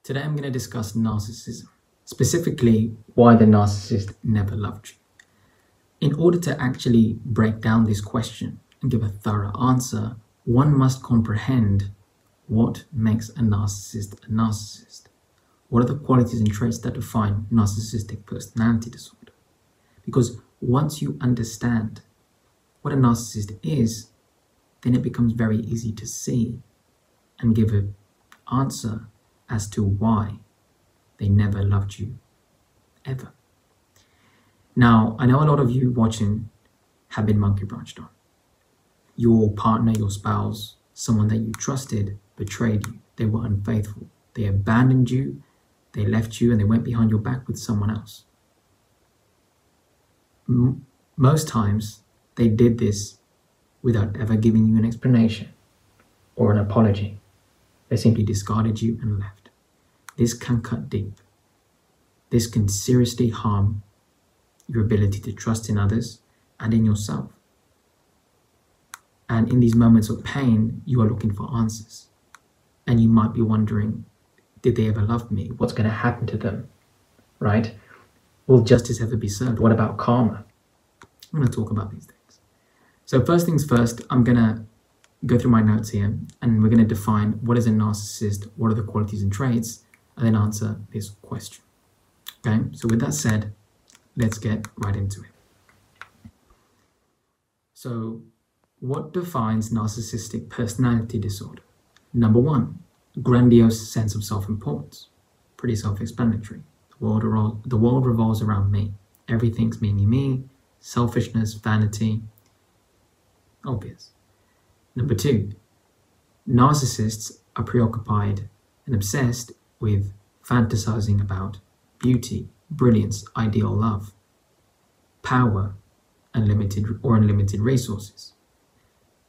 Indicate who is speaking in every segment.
Speaker 1: Today I'm going to discuss narcissism, specifically why the narcissist never loved you. In order to actually break down this question and give a thorough answer, one must comprehend what makes a narcissist a narcissist. What are the qualities and traits that define narcissistic personality disorder? Because once you understand what a narcissist is, then it becomes very easy to see and give an answer as to why they never loved you, ever. Now, I know a lot of you watching have been monkey branched on. Your partner, your spouse, someone that you trusted betrayed you. They were unfaithful. They abandoned you, they left you, and they went behind your back with someone else. Most times, they did this without ever giving you an explanation or an apology. They simply discarded you and left. This can cut deep. This can seriously harm your ability to trust in others and in yourself. And in these moments of pain, you are looking for answers. And you might be wondering, did they ever love me? What's going to happen to them? Right? Will justice ever be served? What about karma? I'm going to talk about these things. So first things first, I'm going to go through my notes here, and we're going to define what is a narcissist, what are the qualities and traits, and then answer this question. Okay, so with that said, let's get right into it. So what defines narcissistic personality disorder? Number one, grandiose sense of self-importance. Pretty self-explanatory. The world revolves around me. Everything's me, me, me. Selfishness, vanity. Obvious. Number two, narcissists are preoccupied and obsessed with fantasizing about beauty, brilliance, ideal love, power, unlimited resources.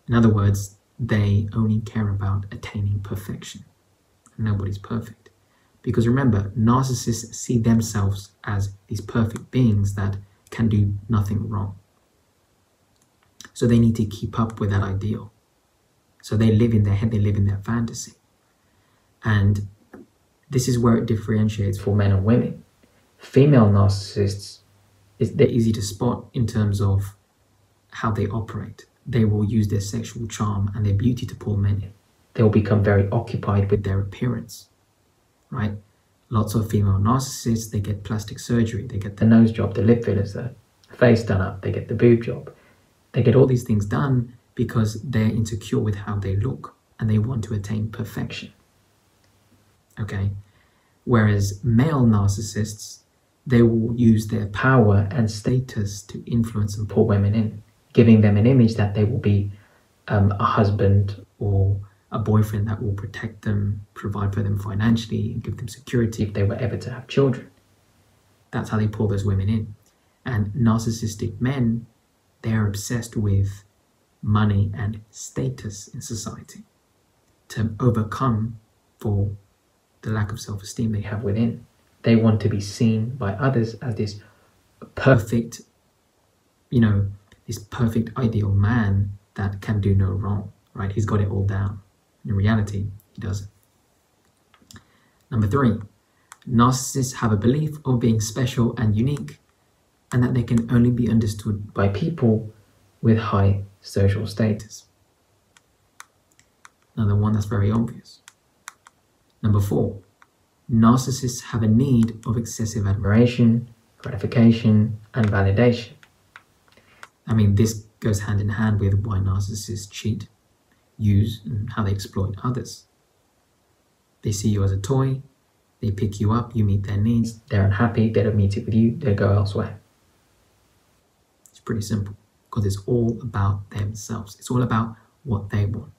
Speaker 1: In other words, they only care about attaining perfection. Nobody's perfect. Because remember, narcissists see themselves as these perfect beings that can do nothing wrong. So they need to keep up with that ideal. So they live in their head, they live in their fantasy. And this is where it differentiates for men and women. Female narcissists, they're easy to spot in terms of how they operate. They will use their sexual charm and their beauty to pull men in. They will become very occupied with their appearance, right? Lots of female narcissists, they get plastic surgery, they get the nose job, the lip fillers, the face done up, they get the boob job. They get all these things done because they're insecure with how they look and they want to attain perfection. Okay? Whereas male narcissists, they will use their power and status to influence and pull women in, giving them an image that they will be a husband or a boyfriend that will protect them, provide for them financially, and give them security if they were ever to have children. That's how they pull those women in. And narcissistic men, they are obsessed with money and status in society to overcome for the lack of self-esteem they have within. They want to be seen by others as this perfect, this perfect ideal man that can do no wrong, right? He's got it all down. In reality, he doesn't. Number three, narcissists have a belief of being special and unique and that they can only be understood by people with high social status. Another one that's very obvious. Number four, narcissists have a need of excessive admiration, gratification, and validation. I mean, this goes hand in hand with why narcissists cheat, use, and how they exploit others. They see you as a toy, they pick you up, you meet their needs, they're unhappy, they don't meet it with you, they go elsewhere. It's pretty simple. Because it's all about themselves. It's all about what they want,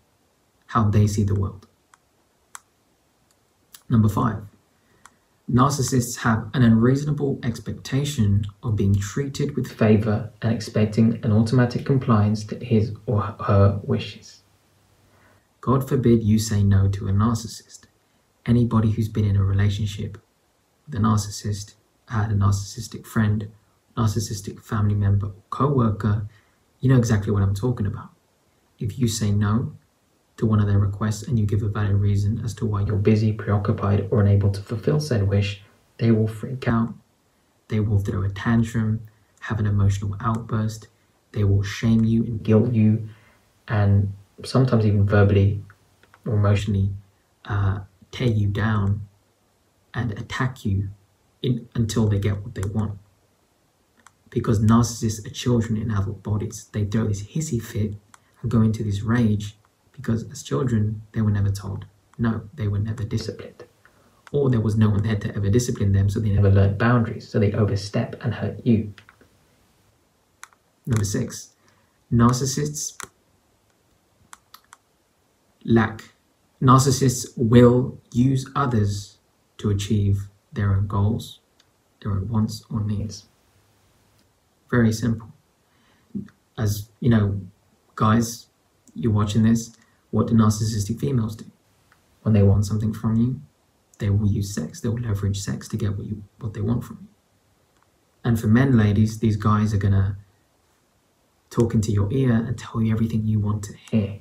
Speaker 1: how they see the world. Number five, narcissists have an unreasonable expectation of being treated with favor and expecting an automatic compliance to his or her wishes. God forbid you say no to a narcissist. Anybody who's been in a relationship with a narcissist, had a narcissistic friend, narcissistic family member, or co-worker, you know exactly what I'm talking about. If you say no, to one of their requests and you give a valid reason as to why you're busy, preoccupied, or unable to fulfill said wish, they will freak out, they will throw a tantrum, have an emotional outburst, they will shame you and guilt you, and sometimes even verbally or emotionally tear you down and attack you until they get what they want. Because narcissists are children in adult bodies. They throw this hissy fit and go into this rage because as children, they were never told. No, they were never disciplined. Or there was no one there to ever discipline them, so they never learned boundaries, so they overstep and hurt you. Number 6, narcissists will use others to achieve their own goals, their own wants or needs. Very simple. As you know, guys, you're watching this, what do narcissistic females do? When they want something from you, they will use sex, they will leverage sex to get what they want from you. And for men, ladies, these guys are gonna talk into your ear and tell you everything you want to hear.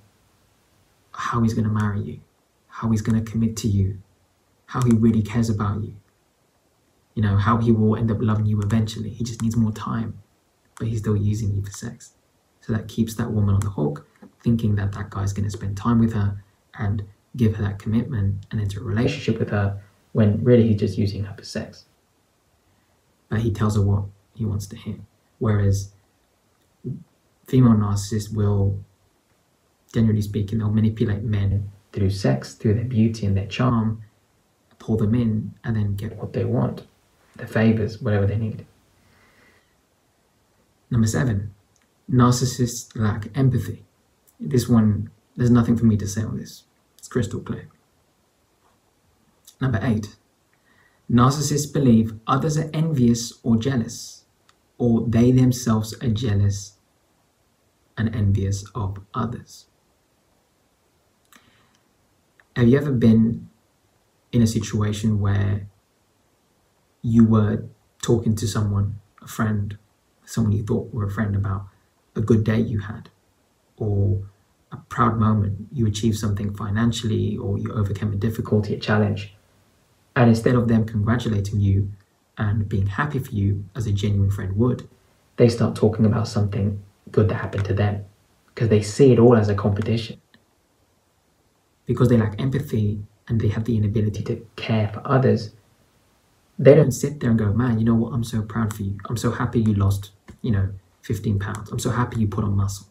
Speaker 1: How he's gonna marry you, how he's gonna commit to you, how he really cares about you. You know, how he will end up loving you eventually. He just needs more time, but he's still using you for sex. So that keeps that woman on the hook, thinking that that guy's gonna spend time with her and give her that commitment and enter a relationship with her, when really he's just using her for sex. But he tells her what he wants to hear. Whereas female narcissists will, generally speaking, they'll manipulate men through sex, through their beauty and their charm, pull them in, and then get what they want, the favors, whatever they need. Number 7, narcissists lack empathy. This one, there's nothing for me to say on this. It's crystal clear. Number 8, narcissists believe others are envious or jealous, or they themselves are jealous and envious of others. Have you ever been in a situation where you were talking to someone, a friend, someone you thought were a friend, about a good day you had, or a proud moment, you achieved something financially, or you overcame a difficulty, a challenge, and instead of them congratulating you and being happy for you as a genuine friend would, they start talking about something good that happened to them, because they see it all as a competition. Because they lack empathy and they have the inability to care for others, they don't sit there and go, man, you know what, I'm so proud for you. I'm so happy you lost, 15 pounds. I'm so happy you put on muscle.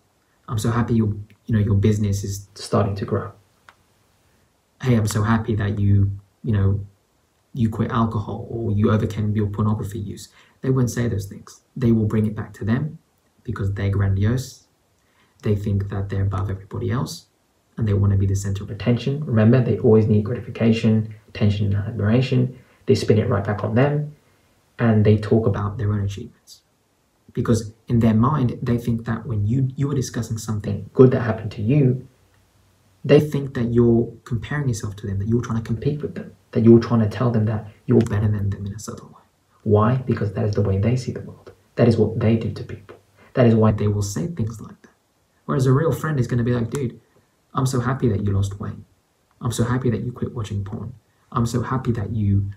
Speaker 1: I'm so happy your business is starting to grow. Hey, I'm so happy that you quit alcohol or you overcame your pornography use. They won't say those things. They will bring it back to them because they're grandiose. They think that they're above everybody else and they want to be the center of attention. Remember, they always need gratification, attention, and admiration. They spin it right back on them and they talk about their own achievements. Because in their mind, they think that when you are discussing something good that happened to you, they think that you're comparing yourself to them, that you're trying to compete with them, that you're trying to tell them that you're better than them in a subtle way. Why? Because that is the way they see the world. That is what they do to people. That is why they will say things like that. Whereas a real friend is going to be like, dude, I'm so happy that you lost weight. I'm so happy that you quit watching porn. I'm so happy that you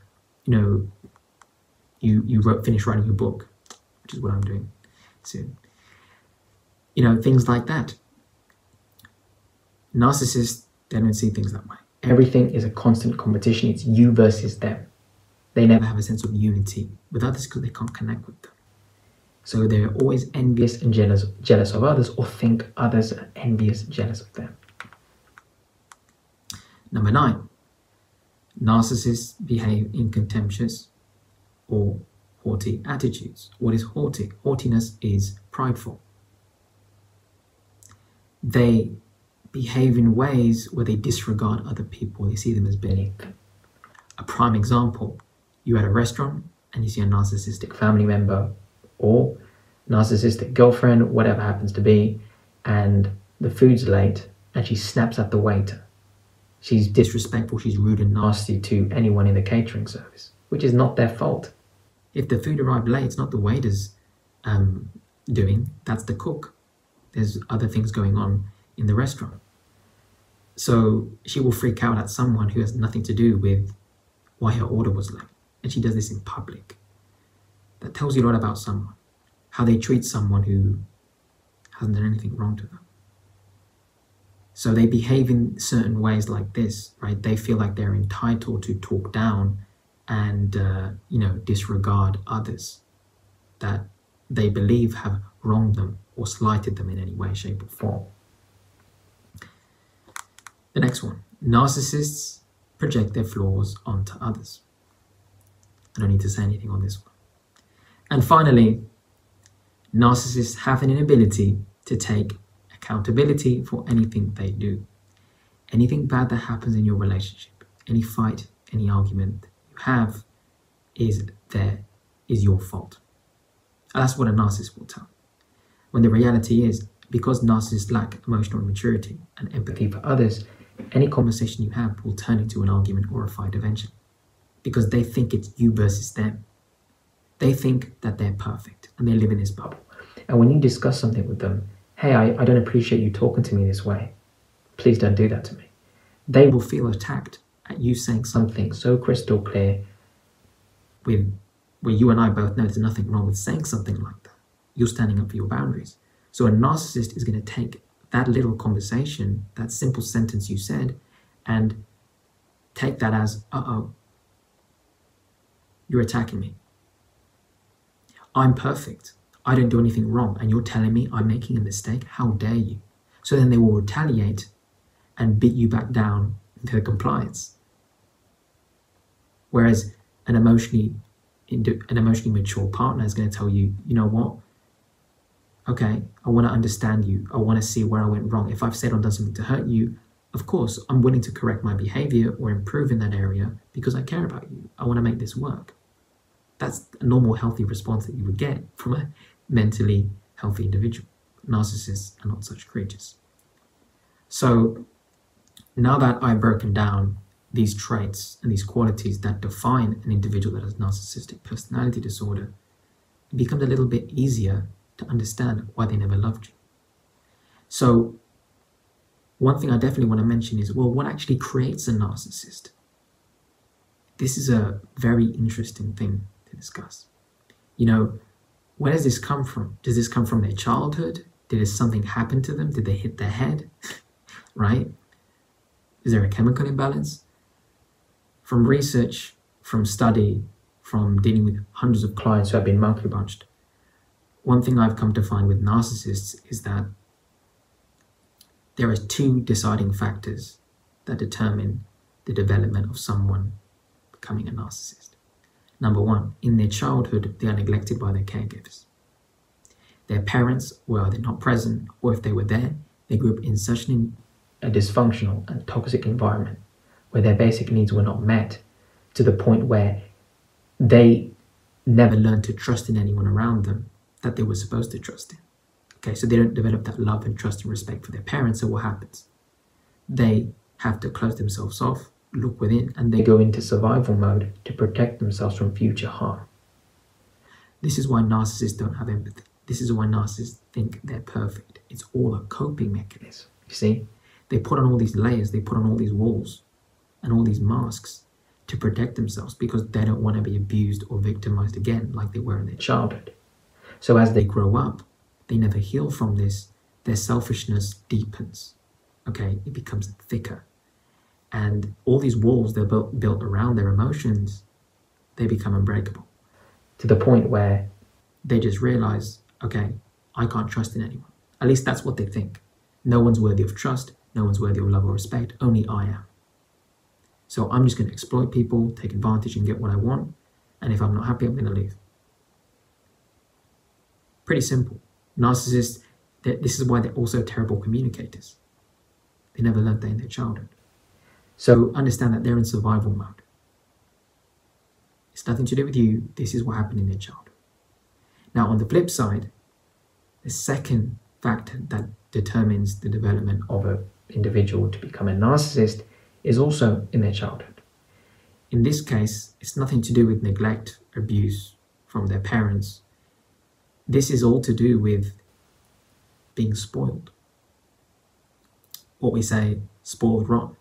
Speaker 1: finished writing your book, which is what I'm doing soon. Things like that. Narcissists, they don't see things that way. Everything is a constant competition. It's you versus them. They never have a sense of unity with others because they can't connect with them. So they're always envious and jealous of others, or think others are envious and jealous of them. Number 9, narcissists behave in contemptuous or haughty attitudes. What is haughty? Haughtiness is prideful. They behave in ways where they disregard other people. They see them as beneath them. A prime example, you're at a restaurant and you see a narcissistic family member or narcissistic girlfriend, whatever happens to be, and the food's late and she snaps at the waiter. She's disrespectful, she's rude and nasty to anyone in the catering service, which is not their fault. If the food arrived late, it's not the waiter's doing, that's the cook. There's other things going on in the restaurant. So she will freak out at someone who has nothing to do with why her order was late. And she does this in public. That tells you a lot about someone, how they treat someone who hasn't done anything wrong to them. So they behave in certain ways like this, right? They feel like they're entitled to talk down and, disregard others that they believe have wronged them or slighted them in any way, shape, or form. The next one, narcissists project their flaws onto others. I don't need to say anything on this one. And finally, narcissists have an inability to take accountability for anything they do. Anything bad that happens in your relationship, any fight, any argument you have is your fault. And that's what a narcissist will tell. When the reality is, because narcissists lack emotional maturity and empathy for others, any conversation you have will turn into an argument or a fight eventually. Because they think it's you versus them. They think that they're perfect and they live in this bubble. And when you discuss something with them, hey, I don't appreciate you talking to me this way. Please don't do that to me. They will feel attacked at you saying something so crystal clear where you and I both know there's nothing wrong with saying something like that. You're standing up for your boundaries. So a narcissist is going to take that little conversation, that simple sentence you said, and take that as, uh-oh, you're attacking me. I'm perfect. I don't do anything wrong, and you're telling me I'm making a mistake? How dare you? So then they will retaliate and beat you back down into compliance. Whereas an emotionally mature partner is going to tell you, you know what? Okay, I want to understand you. I want to see where I went wrong. If I've said or done something to hurt you, of course, I'm willing to correct my behavior or improve in that area because I care about you. I want to make this work. That's a normal, healthy response that you would get from a mentally healthy individual. Narcissists are not such creatures. So now that I've broken down these traits and these qualities that define an individual that has narcissistic personality disorder, it becomes a little bit easier to understand why they never loved you. So one thing I definitely want to mention is, well, what actually creates a narcissist? This is a very interesting thing to discuss. Where does this come from? Does this come from their childhood? Did something happen to them? Did they hit their head? Right? Is there a chemical imbalance? From research, from study, from dealing with hundreds of clients who have been monkey punched, one thing I've come to find with narcissists is that there are two deciding factors that determine the development of someone becoming a narcissist. Number one, in their childhood, they are neglected by their caregivers. Their parents were either not present, or if they were there, they grew up in such a dysfunctional and toxic environment where their basic needs were not met, to the point where they never learned to trust in anyone around them that they were supposed to trust in. Okay, so they don't develop that love and trust and respect for their parents. So what happens? They have to close themselves off, look within, and they go into survival mode to protect themselves from future harm. This is why narcissists don't have empathy. This is why narcissists think they're perfect. It's all a coping mechanism. You see, they put on all these layers, they put on all these walls and all these masks to protect themselves because they don't want to be abused or victimized again like they were in their childhood. So as they grow up, they never heal from this. Their selfishness deepens. Okay, it becomes thicker. And all these walls they're built around their emotions, they become unbreakable. To the point where they just realize, okay, I can't trust in anyone. At least that's what they think. No one's worthy of trust. No one's worthy of love or respect. Only I am. So I'm just going to exploit people, take advantage and get what I want. And if I'm not happy, I'm going to leave. Pretty simple. Narcissists, this is why they're also terrible communicators. They never learned that in their childhood. So understand that they're in survival mode. It's nothing to do with you. This is what happened in their childhood. Now, on the flip side, the second factor that determines the development of an individual to become a narcissist is also in their childhood. In this case, it's nothing to do with neglect, abuse from their parents. This is all to do with being spoiled. What we say, spoiled rotten.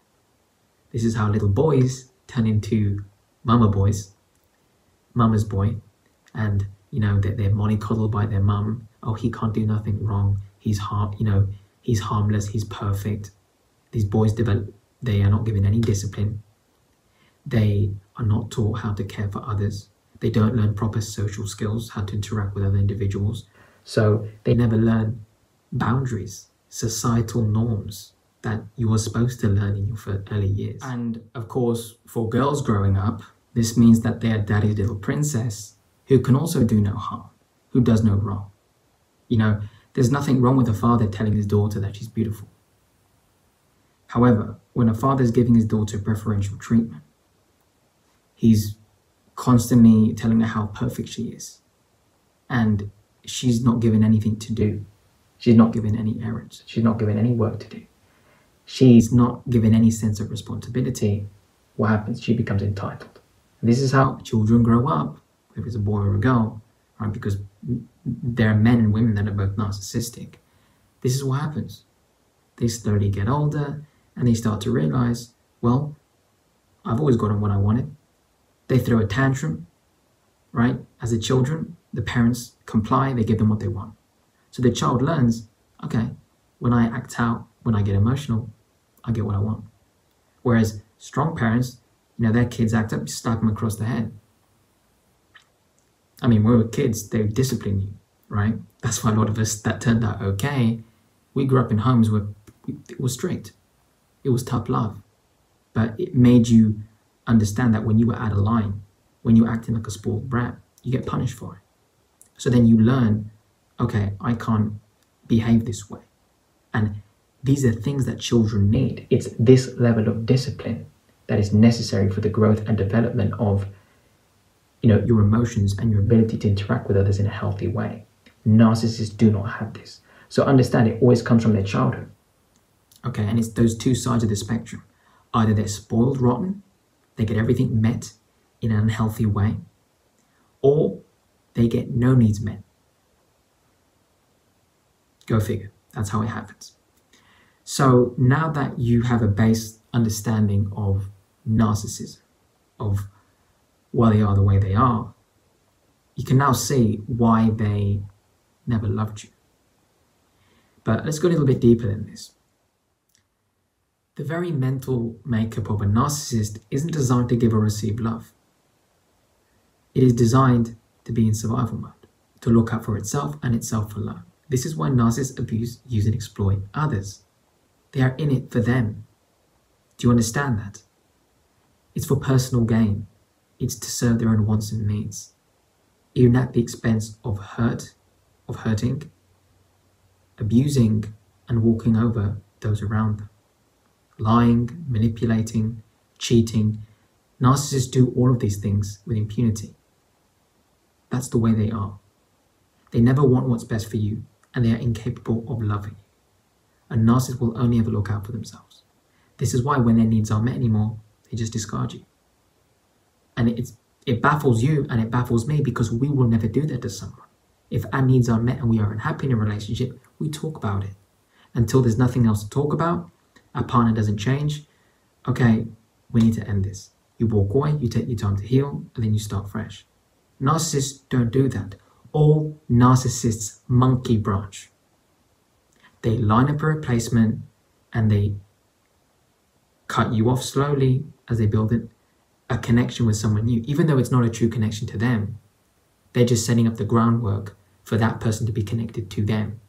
Speaker 1: This is how little boys turn into mama boys, mama's boy, and they're mollycoddled by their mum. Oh, he can't do nothing wrong. He's he's harmless. He's perfect. These boys develop. They are not given any discipline. They are not taught how to care for others. They don't learn proper social skills, how to interact with other individuals. So they never learn boundaries, societal norms that you were supposed to learn in your early years. And of course, for girls growing up, this means that they are daddy's little princess who can also do no harm, who does no wrong. There's nothing wrong with a father telling his daughter that she's beautiful. However, when a father is giving his daughter preferential treatment, he's constantly telling her how perfect she is. And she's not given anything to do. She's not given any errands. She's not given any work to do. She's not given any sense of responsibility. What happens? She becomes entitled. And this is how children grow up, whether it's a boy or a girl, right? Because there are men and women that are both narcissistic. This is what happens. They slowly get older and they start to realize, well, I've always gotten what I wanted. They throw a tantrum, right? As the children, the parents comply, they give them what they want. So the child learns, okay, when I act out, when I get emotional, I get what I want. Whereas strong parents, their kids act up, you slap them across the head. I mean, when we were kids, they discipline you, right? That's why a lot of us that turned out okay. We grew up in homes where it was strict. It was tough love. But it made you understand that when you were out of line, when you're acting like a spoiled brat, you get punished for it. So then you learn, okay, I can't behave this way. And these are things that children need. It's this level of discipline that is necessary for the growth and development of your emotions and your ability to interact with others in a healthy way. Narcissists do not have this. So understand it always comes from their childhood. Okay, and it's those two sides of the spectrum. Either they're spoiled rotten, they get everything met in an unhealthy way, or they get no needs met. Go figure. That's how it happens. So now that you have a base understanding of narcissism, of why they are the way they are, you can now see why they never loved you. But let's go a little bit deeper than this. The very mental makeup of a narcissist isn't designed to give or receive love. It is designed to be in survival mode, to look out for itself and itself alone. This is why narcissists abuse, use and exploit others. They are in it for them. Do you understand that? It's for personal gain. It's to serve their own wants and needs, even at the expense of hurting, abusing, and walking over those around them. Lying, manipulating, cheating. Narcissists do all of these things with impunity. That's the way they are. They never want what's best for you, and they are incapable of loving you. A narcissist will only ever look out for themselves. This is why when their needs aren't met anymore, they just discard you. And it baffles you and it baffles me because we will never do that to someone. If our needs are met and we are unhappy in a relationship, we talk about it. Until there's nothing else to talk about, our partner doesn't change, okay, we need to end this. You walk away, you take your time to heal, and then you start fresh. Narcissists don't do that. All narcissists monkey branch. They line up a replacement and they cut you off slowly as they build a connection with someone new. Even though it's not a true connection to them, they're just setting up the groundwork for that person to be connected to them.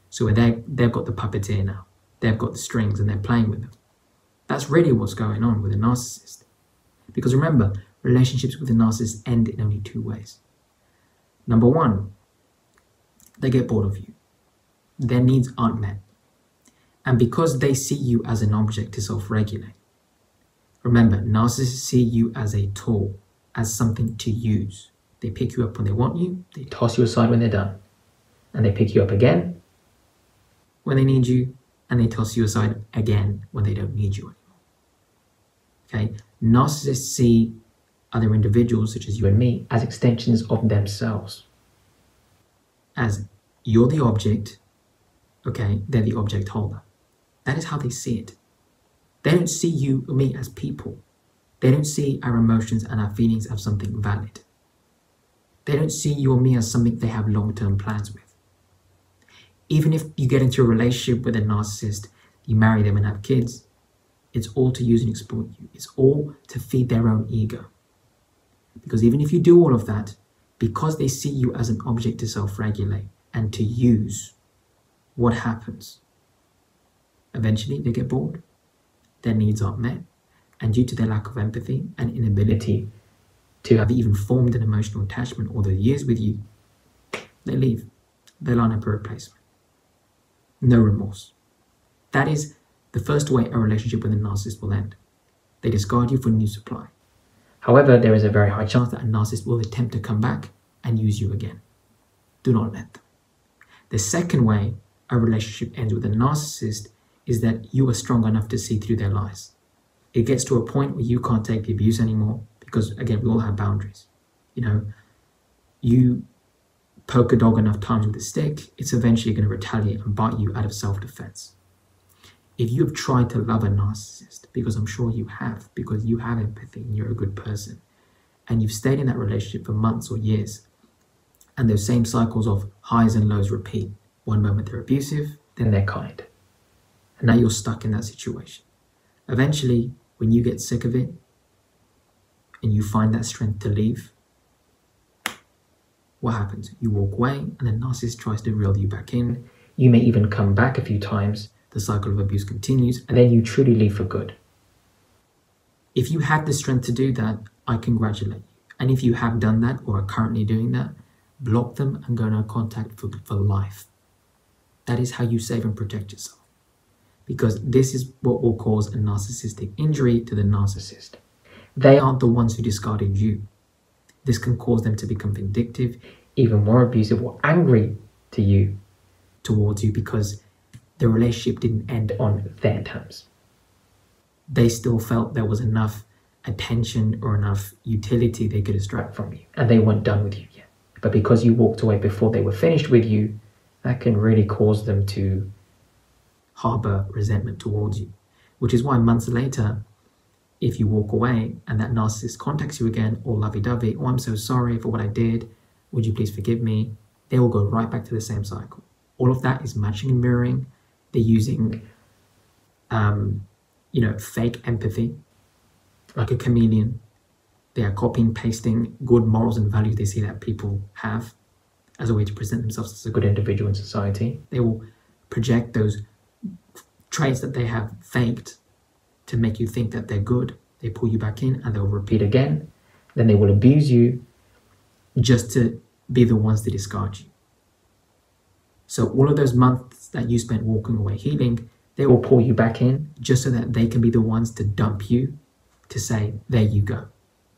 Speaker 1: So they've got the puppeteer now. They've got the strings and they're playing with them. That's really what's going on with a narcissist. Because remember, relationships with a narcissist end in only two ways. Number one, they get bored of you. Their needs aren't met. And because they see you as an object to self-regulate. Remember, narcissists see you as a tool, as something to use. They pick you up when they want you, they toss you aside when they're done. And they pick you up again when they need you, and they toss you aside again when they don't need you anymore. Okay? Narcissists see other individuals, such as you and me, as extensions of themselves. As you're the object, okay, they're the object holder. That is how they see it. They don't see you or me as people. They don't see our emotions and our feelings as something valid. They don't see you or me as something they have long-term plans with. Even if you get into a relationship with a narcissist, you marry them and have kids, it's all to use and exploit you. It's all to feed their own ego. Because even if you do all of that, because they see you as an object to self-regulate and to use, what happens? Eventually they get bored, their needs aren't met, and due to their lack of empathy and inability to have even formed an emotional attachment all the years with you, they leave. They line up a replacement. No remorse. That is the first way a relationship with a narcissist will end. They discard you for new supply. However, there is a very high chance that a narcissist will attempt to come back and use you again. Do not let them. The second way a relationship ends with a narcissist is that you are strong enough to see through their lies. It gets to a point where you can't take the abuse anymore because, again, we all have boundaries. You poke a dog enough times with a stick, it's eventually going to retaliate and bite you out of self-defense. If you have tried to love a narcissist, because I'm sure you have, because you have empathy and you're a good person, and you've stayed in that relationship for months or years, and those same cycles of highs and lows repeat. One moment they're abusive, then they're kind. And now you're stuck in that situation. Eventually, when you get sick of it, and you find that strength to leave, what happens? You walk away, and the narcissist tries to reel you back in. You may even come back a few times. The cycle of abuse continues, and then you truly leave for good. If you had the strength to do that, I congratulate you. And if you have done that or are currently doing that, block them and go no contact for life. That is how you save and protect yourself. Because this is what will cause a narcissistic injury to the narcissist. They aren't the ones who discarded you. This can cause them to become vindictive, even more abusive or angry to you, towards you, because the relationship didn't end on their terms. They still felt there was enough attention or enough utility they could extract from you, and they weren't done with you yet. But because you walked away before they were finished with you, that can really cause them to harbor resentment towards you, which is why months later, if you walk away and that narcissist contacts you again, all lovey-dovey, oh, I'm so sorry for what I did, would you please forgive me? They will go right back to the same cycle. All of that is matching and mirroring. They're using, fake empathy, like a chameleon. They are copying, pasting good morals and values they see that people have as a way to present themselves as a good individual in society. They will project those traits that they have faked to make you think that they're good. They pull you back in and they'll repeat again. Then they will abuse you just to be the ones to discard you. So all of those months that you spent walking away healing, they will pull you back in just so that they can be the ones to dump you, to say, there you go.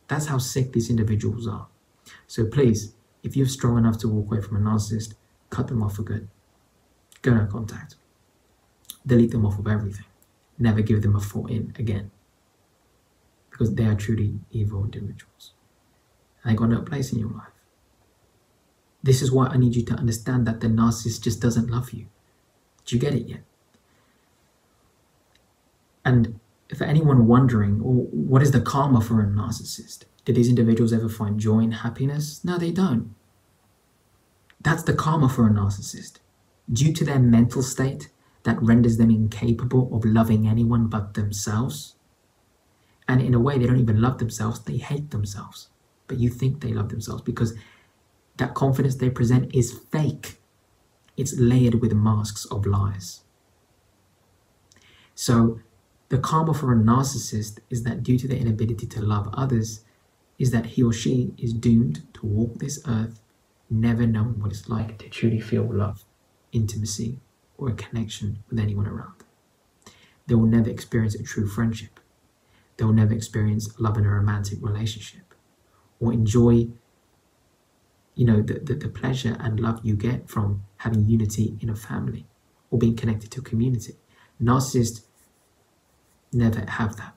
Speaker 1: That's how sick these individuals are. So please, if you're strong enough to walk away from a narcissist, cut them off for good. Go no contact. Delete them off of everything. Never give them a thought in again. Because they are truly evil individuals. And they got no place in your life. This is why I need you to understand that the narcissist just doesn't love you. Do you get it yet? And for anyone wondering, well, what is the karma for a narcissist? Do these individuals ever find joy and happiness? No, they don't. That's the karma for a narcissist. Due to their mental state that renders them incapable of loving anyone but themselves. And in a way, they don't even love themselves, they hate themselves. But you think they love themselves because that confidence they present is fake. It's layered with masks of lies. So the karma for a narcissist is that due to their inability to love others, is that he or she is doomed to walk this earth never knowing what it's like to truly feel love, intimacy, or a connection with anyone around them. They will never experience a true friendship. They will never experience love in a romantic relationship or enjoy the pleasure and love you get from having unity in a family or being connected to a community. Narcissists never have that.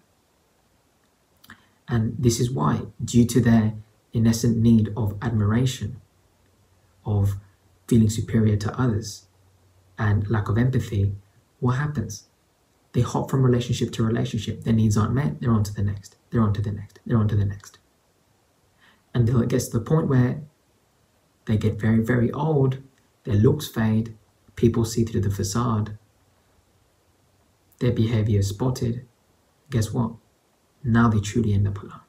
Speaker 1: And this is why, due to their innocent need of admiration, of feeling superior to others, and lack of empathy, what happens? They hop from relationship to relationship. Their needs aren't met, they're on to the next. They're on to the next. They're on to the next. Until it gets to the point where they get very, very old, their looks fade, people see through the facade, their behavior is spotted. Guess what? Now they truly end up alone.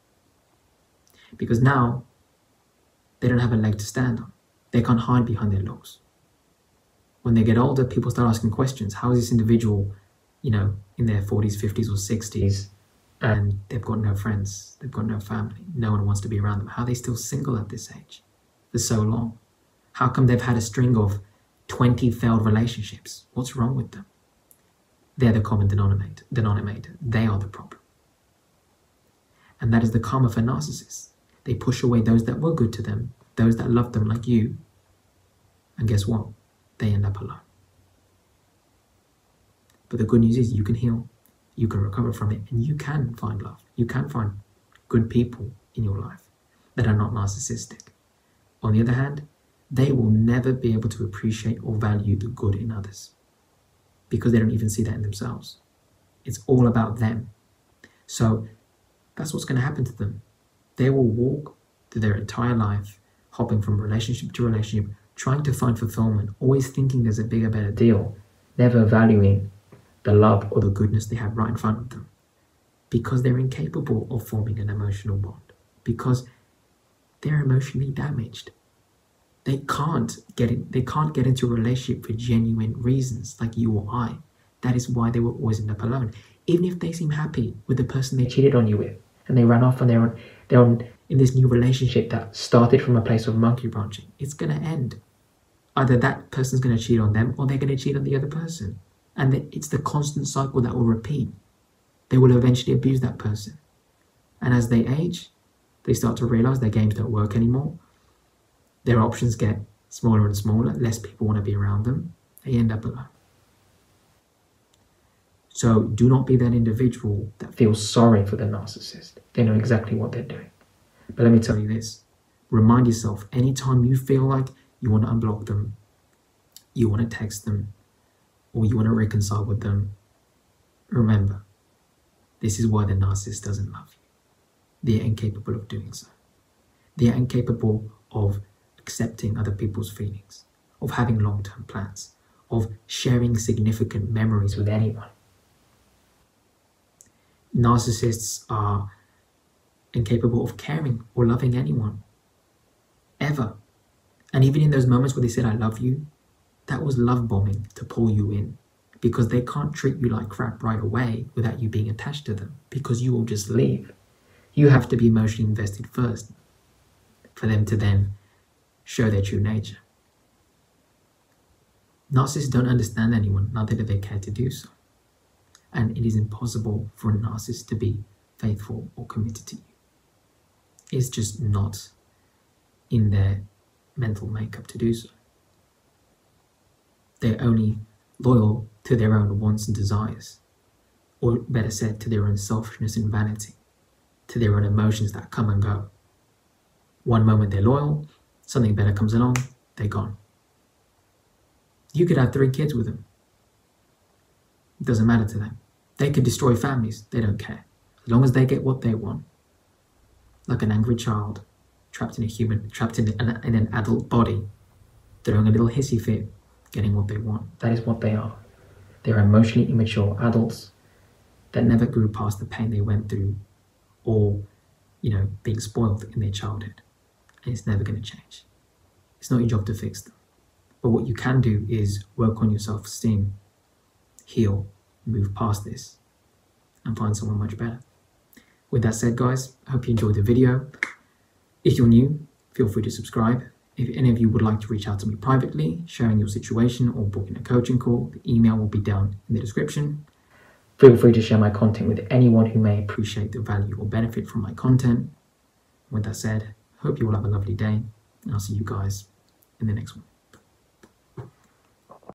Speaker 1: Because now they don't have a leg to stand on. They can't hide behind their looks. When they get older, people start asking questions. How is this individual, in their 40s, 50s, or 60s, and they've got no friends, they've got no family, no one wants to be around them? How are they still single at this age for so long? How come they've had a string of 20 failed relationships? What's wrong with them? They're the common denominator. They are the problem. And that is the karma for narcissists. They push away those that were good to them, those that loved them like you. And guess what? They end up alone. But the good news is you can heal, you can recover from it, and you can find love. You can find good people in your life that are not narcissistic. On the other hand, they will never be able to appreciate or value the good in others because they don't even see that in themselves. It's all about them. So that's what's going to happen to them. They will walk through their entire life, hopping from relationship to relationship, trying to find fulfillment, always thinking there's a bigger, better deal, never valuing the love or the goodness they have right in front of them, because they're incapable of forming an emotional bond, because they're emotionally damaged. They can't get into a relationship for genuine reasons like you or I. That is why they will always end up alone. Even if they seem happy with the person they cheated on you with, and they ran off and they're in this new relationship that started from a place of monkey branching, it's going to end. Either that person's going to cheat on them or they're going to cheat on the other person. And it's the constant cycle that will repeat. They will eventually abuse that person. And as they age, they start to realize their games don't work anymore. Their options get smaller and smaller. Less people want to be around them. They end up alone. So do not be that individual that feels sorry for the narcissist. They know exactly what they're doing. But let me tell you this. Remind yourself, anytime you feel like you want to unblock them, you want to text them, or you want to reconcile with them, remember, this is why the narcissist doesn't love you. They're incapable of doing so. They're incapable of accepting other people's feelings, of having long-term plans, of sharing significant memories with anyone. Narcissists are incapable of caring or loving anyone, ever. And even in those moments where they said, I love you, that was love bombing to pull you in, because they can't treat you like crap right away without you being attached to them, because you will just leave. You have to be emotionally invested first for them to then show their true nature. Narcissists don't understand anyone, neither do they care to do so. And it is impossible for a narcissist to be faithful or committed to you. It's just not in their mental makeup to do so. They're only loyal to their own wants and desires, or better said, to their own selfishness and vanity, to their own emotions that come and go. One moment they're loyal, something better comes along, they're gone. You could have 3 kids with them. It doesn't matter to them. They could destroy families, they don't care. As long as they get what they want. Like an angry child, trapped in an adult body, throwing a little hissy fit, getting what they want. That is what they are. They're emotionally immature adults that never grew past the pain they went through, or, being spoiled in their childhood. And it's never going to change. It's not your job to fix them. But what you can do is work on your self-esteem, heal, move past this, and find someone much better. With that said, guys, I hope you enjoyed the video. If you're new, feel free to subscribe. If any of you would like to reach out to me privately, sharing your situation or booking a coaching call, the email will be down in the description. Feel free to share my content with anyone who may appreciate the value or benefit from my content. With that said, I hope you all have a lovely day, and I'll see you guys in the next one.